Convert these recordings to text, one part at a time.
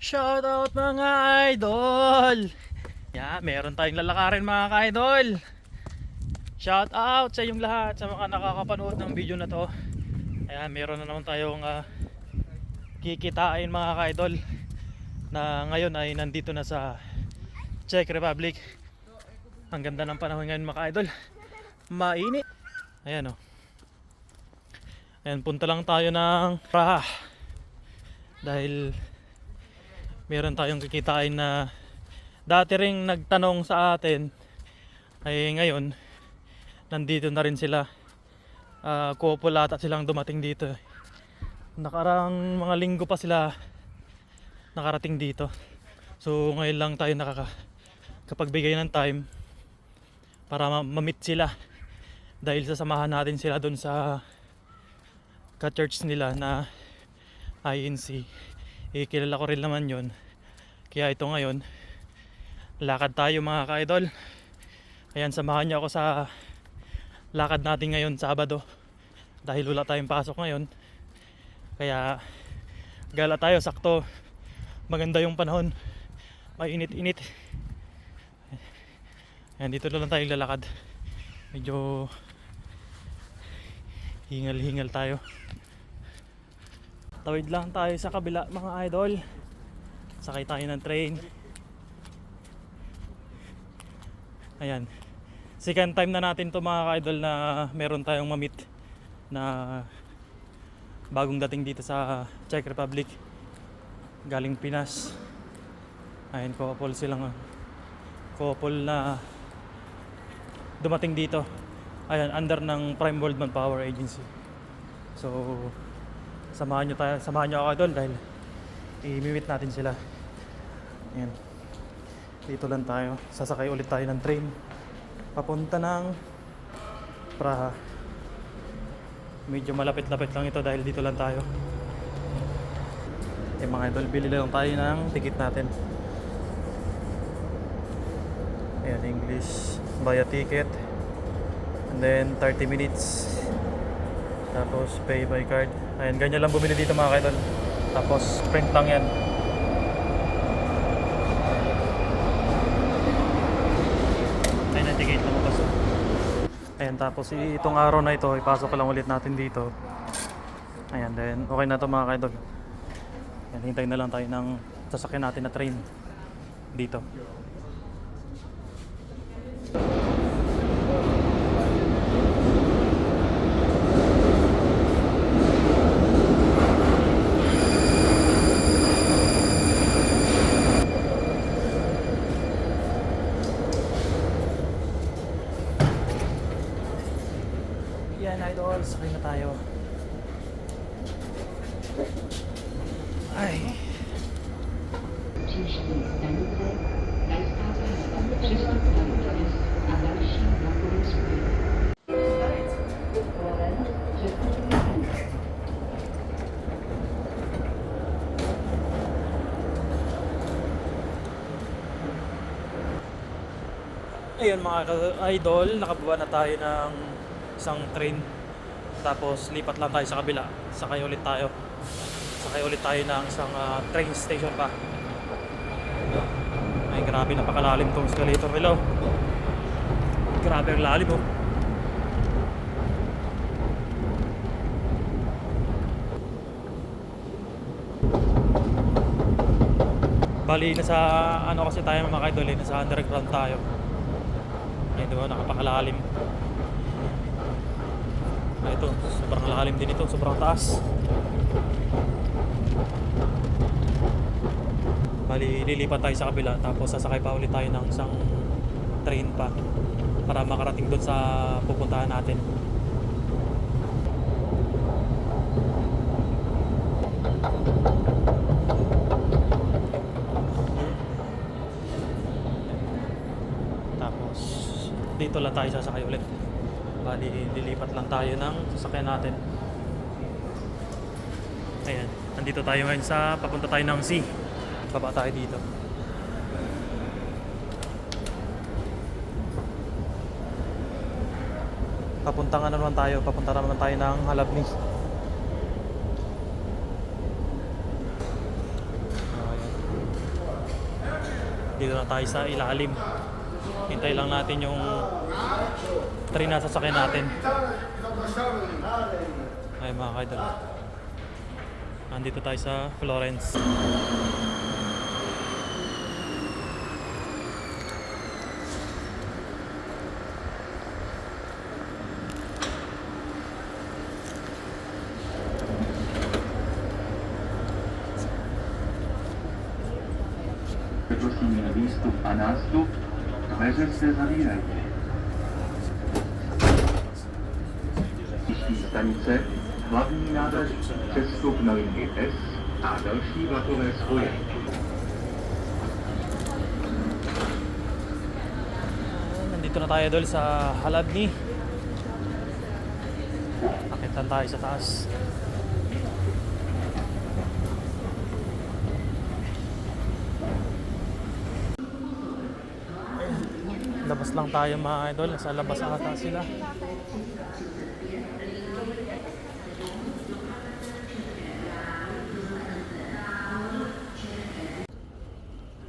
Shoutout mga idol! Yeah, meron tayong lalakarin mga ka-idol. Shoutout sa inyong lahat, sa mga nakakapanood ng video na to. Ayan, meron na naman tayong kikitain mga ka-idol, na ngayon ay nandito na sa Czech Republic. Ang ganda ng panahon ngayon mga ka-idol, mainit. Ayan o. Ayan, punta lang tayo ng Praha dahil meron tayong kikitain na dati ring nagtanong sa atin, ay ngayon nandito na rin sila. Couple ata silang dumating dito. Nakarang mga linggo pa sila nakarating dito. So ngayon lang tayo nakakapagbigay ng time para ma-meet sila, dahil sasamahan natin sila dun sa ka-church nila na INC. Kilala ko rin naman yun. Kaya ito ngayon, lakad tayo mga ka-idol. Ayan, samahan niyo ako sa lakad natin ngayon Sabado, dahil wala tayong pasok ngayon. Kaya gala tayo, sakto maganda yung panahon, mainit-init. Ayan, dito na lang tayo lalakad. Medyo hingal-hingal tayo. Tawid lang tayo sa kabila mga idol. Sakay tayo ng train. Ayan, second time na natin to mga ka-idol na meron tayong ma-meet na bagong dating dito sa Czech Republic, galing Pinas. Ayan, couple na dumating dito. Ayan, under ng Prime World Manpower Agency. So samahan nyo ako idol, dahil i-meet natin sila. Ayan, dito lang tayo, sasakay ulit tayo ng train papunta ng Praha. Medyo malapit-lapit lang ito dahil dito lang tayo. Mga idol, bili lang tayo ng ticket natin. Ayan, English, buy a ticket and then 30 minutes, tapos pay by card. Ayan, ganyan lang bumili dito mga idol, tapos print lang yan. Ayan ang ticket, lumabas. Ayan, tapos itong araw na ito ipasok ko lang ulit natin dito. Ayan, then okay na to mga idol. Ayan, hintayin na lang tayo ng sasakyan natin na train dito. Yan idol, sakay na tayo. Ay. Ayun mga idol, nakababa na tayo ng isang train. Tapos lipat lang tayo sa kabila. Sakay ulit tayo ng isang train station pa. Ay grabe, napakalalim tong escalator nila. Grabe ang lalim oh. Bali nasa ano kasi tayo mga idol, nasa underground tayo. Ay diba, napakalalim. Ito, sobrang lalim din ito, sobrang taas. Bali, lilipat tayo sa kabila, tapos sasakay pa ulit tayo ng isang train pa para makarating doon sa pupuntahan natin. Tapos dito lang tayo sasakay ulit. Bali, lilipat lang tayo ng sasakyan natin. Ayan, nandito tayo ngayon sa papunta tayo ng C. Baba tayo dito. Papunta naman tayo ng Halabni. Ayan. Nandito na tayo sa ilalim. Hintay lang natin yung train na sasakyan natin. Ay mga kaidol. Nandito tayo sa Florence. Prosím na výstup a nástup, dveře se zavírají. Příští stanice, hlavní nádraží, přestup na linii S a další vlakové spoje. Nandito na tayo dol sa Haladni. Akitan tayo sa taas. Labas lang tayo mga idol. Sa labas ata sila.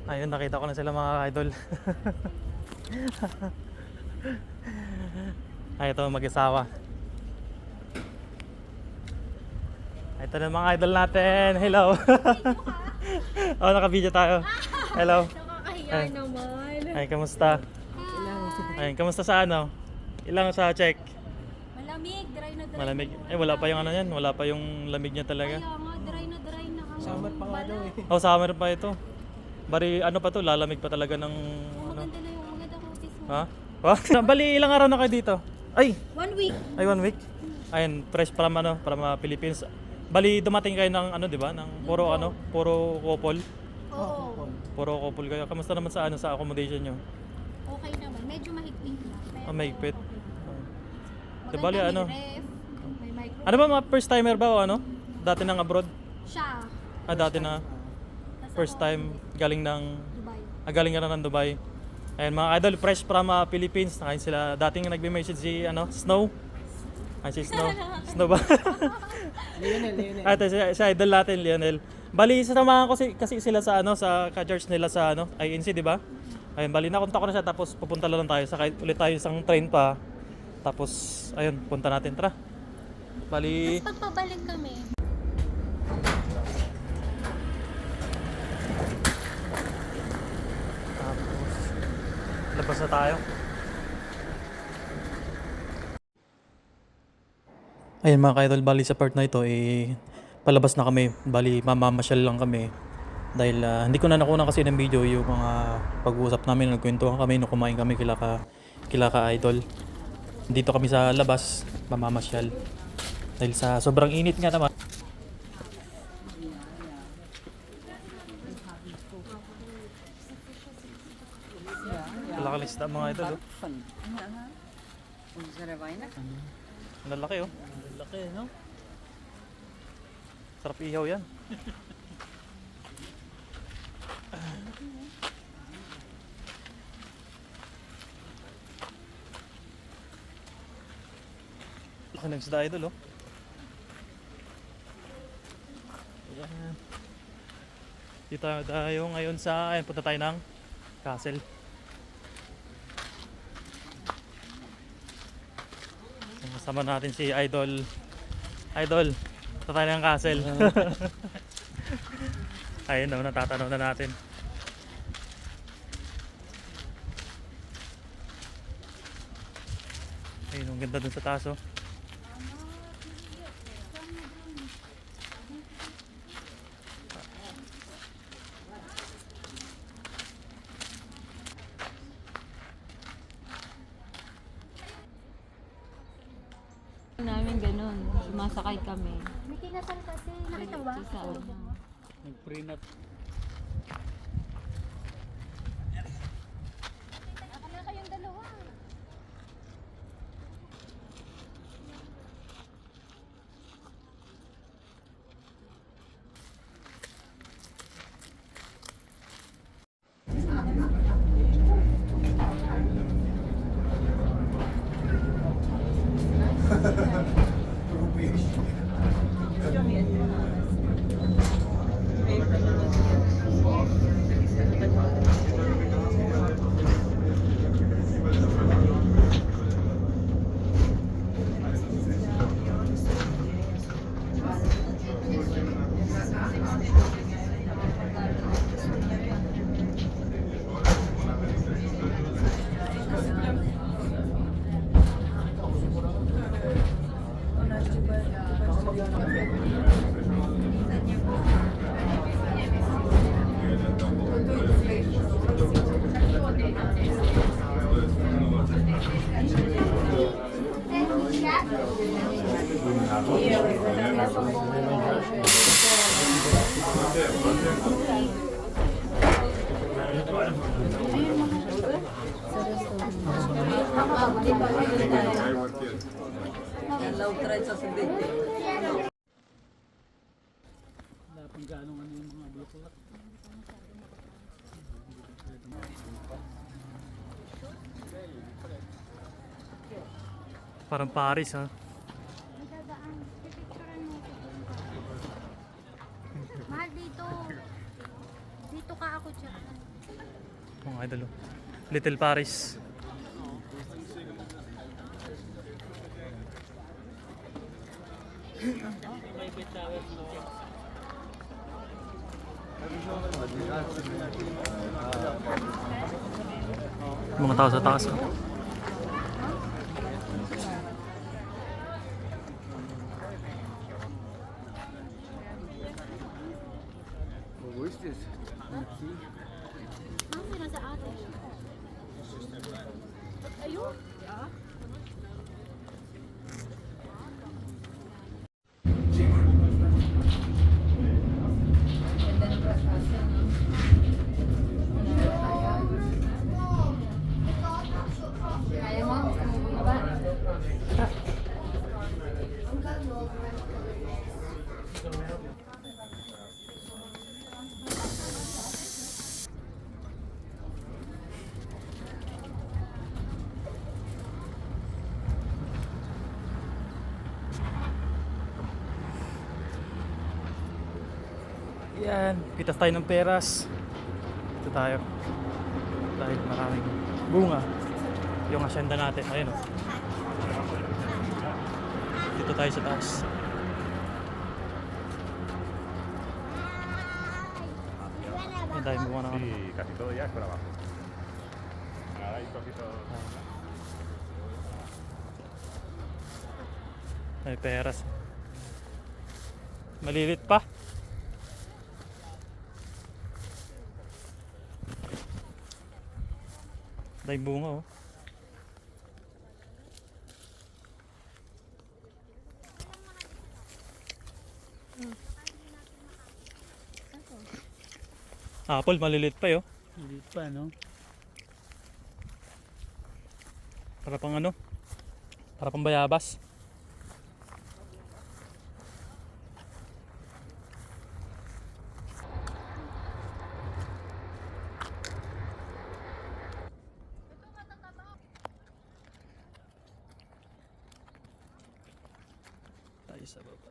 Ayun, nakita ko na sila mga idol. Ay, ito mag-asawa. Ito na mga idol natin. Hello. Oh, naka-video tayo. Hello. Nakakahiya naman. Ay, kamusta? Ay, kamusta sa ano? Ilang sa check? Malamig, dry na dry. Malamig. Eh, wala pa yung ano yan. Wala pa yung lamig niya talaga. Kaya nga, dry na hanggang Summer pa nga daw eh. Oh, summer pa ito. Bari, ano pa to? Lalamig pa talaga ng ano. Maganda na yung maganda kutis mo. Ha? Bali, ilang araw na kayo dito? Ay! 1 week. Ay, 1 week? Ayun, fresh from ano, from Philippines. Bali, dumating kayo ng ano, di ba? Ng puro ano, puro couple. Oo. Puro couple kayo. Kamusta naman sa ano, sa accommodation nyo? Okay naman. Medyo mahigpit lang. Pero Ah, mahigpit. okay. Di Maganda, bali, may ano? ref, may micro. Ano ba, mga first timer ba o ano? Dati nang abroad? Siya. Ah, dati na. Tas First ako, time galing ng Dubai. galing ka na ng Dubai. Ayun mga idol, fresh from Philippines. Nakain sila. Dating nagbe-message si ano, Snow. Ay si Snow. Snow ba? Lionel. Ah, ito si idol natin, Lionel. Bali, sasamahan ko kasi sila sa ano, sa ka-church nila sa ano, INC, di ba? Ayun, bali nakunta ko na siya tapos pupunta lang tayo. Sakay ulit tayo isang train pa. Tapos ayun, punta natin, tara. Bali, Tapos pagpabalik kami, tapos labas na tayo. Ayun mga ka-idol, bali sa part na ito palabas na kami. Bali mamamasyal lang kami. Dahil hindi ko na nakuha kasi ng video yung mga pag-uusap namin, nagkwentuhan kami nung kumain kami kila ka idol. Dito kami sa labas, mamamasyal. Dahil sa sobrang init nga naman. Lakalis na mga idol. Unsere Weihnachten. Ang lalaki oh. Laki, no? Sarap ihaw yan. Laki ng isda idol oh. Ayan. Dito tayo ngayon sa, ayun, punta tayo ng castle. Kasama natin si Idol. Idol, punta tayo ng castle. Ayun na, natatanaw na natin. Ayun, ang ganda dun sa taas oh. Namin ganun, sumasakay kami. may kinasal kasi. Nakita mo ba? Sa ano. Nag-prenup. Ako na kayong dalawa. Wala pang ganong ano yung mga bulaklak. Parang Paris ha. Nagdadaan. Pipicturean mo ko. Mahal dito. Dito ka ako dyan. Mga idol. Oh. Little Paris. May bitawer mo. Mga tao sa taas. Oh. Ang sila sa atin. Ayun. Yan, pitas tayo ng peras. Ito tayo. Dahil maraming bunga. Yung asyenda natin, ayun o. Dito tayo sa taas. Yan, dahil bunga na kami. Sí, casi todo ya es por abajo. Ahora hay poquito. May peras. Malilit pa. Dahil bunga oh. Apple, malilit pa yo. Hindi pa, no? Para pang ano? Para pang bayabas. Tayo sa baba.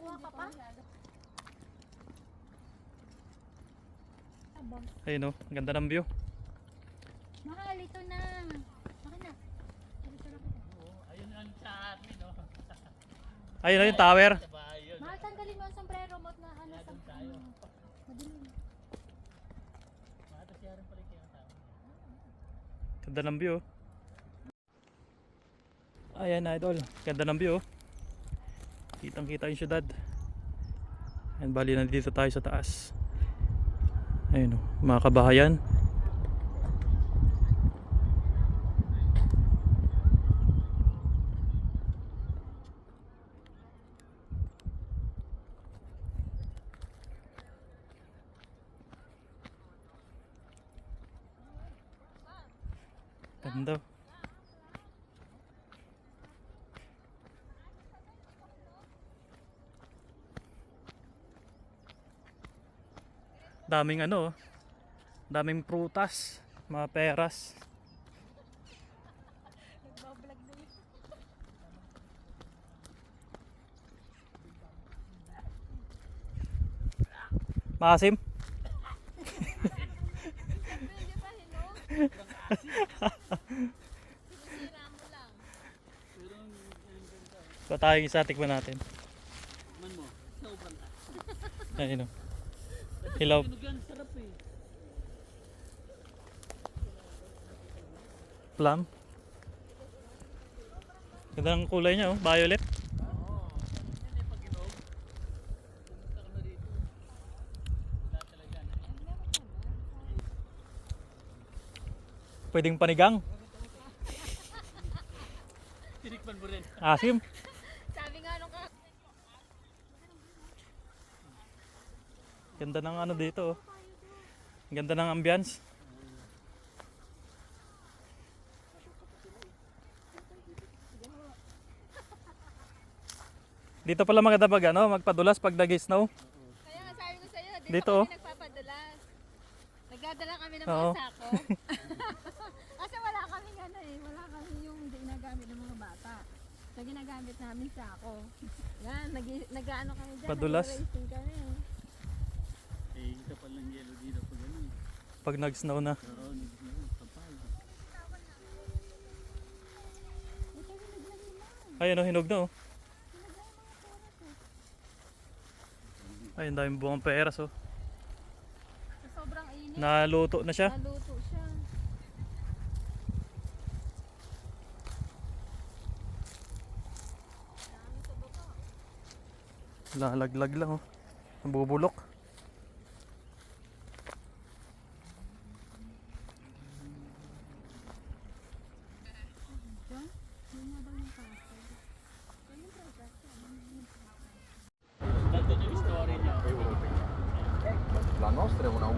Kuha ka pa? Abang. Ayun oh, ang ganda ng view. Mahal, ito na. Akin na. Ito na kita. Ayun ang sa amin, no? Ayun oh, yung tower. Mahal, tanggalin mo ang sombrero mo na ano sa... Madilim. Matasyaran pala kayo ang tao. Ganda ng view. Ayan idol, ganda ng view. Kitang kita yung syudad. Ayan, bali nandito tayo sa taas. Ayun oh, mga kabahayan. Ganda. Daming ano, oh. Daming prutas, mga peras. Maasim? So tayong isa, tikman natin. Man mo, sobrang ka. Ayun oh. Hilaw. Tinugan, sarap eh. Plum. Ganda ng kulay niya oh, violet. Yan eh, pag inog. Pumunta ka na dito. Wala talaga na. Pwedeng panigang. Tinikman mo rin. Asim. Sabi nga nung ka... Ganda ng ano dito oh. Ganda ng ambience. Dito pala maganda mag, ano, magpadulas pag nag-snow. Kaya nga sabi ko sa'yo, dito, Dito, kami oh. nagpapadulas. Nagdadala kami ng Oo. mga sako. Kasi wala kaming ano eh, wala kami yung ginagamit ng mga bata. So ginagamit namin sako. Yan, nag-ano kami dyan, Padulas. nag-racing kami. Eh, kapal ng yelo dito pag ano. Pag nag-snow na. Oo, kapal. Ito yung naglagay na. Ayun, oh, hinog na, oh. Nilagay Ayun, yung mga peras, oh. daming buwang peras, oh. Sa sobrang init, Naluto na siya. naluto siya. Lalaglag lang, oh. Nabubulok. Nandun yung story niya. La nostra è una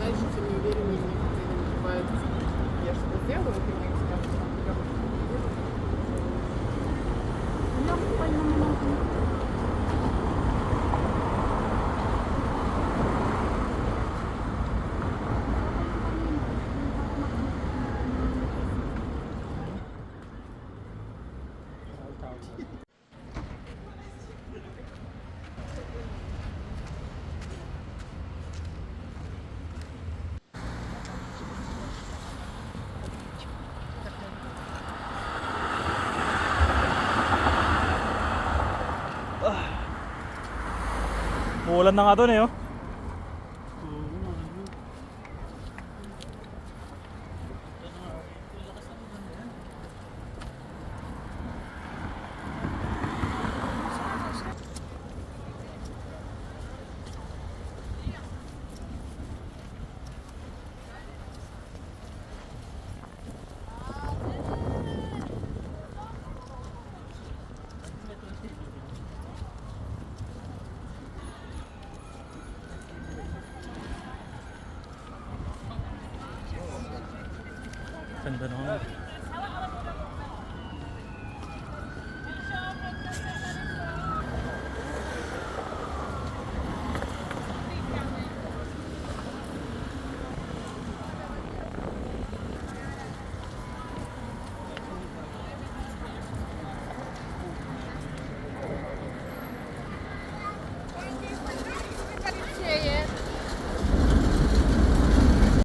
Дальше все не уверены, не бывает. Я что-то сделаю, ты мне скажешь, там, как Wala, kapal naman natin. Uulan na nga doon, eh, oh. Ganda naman.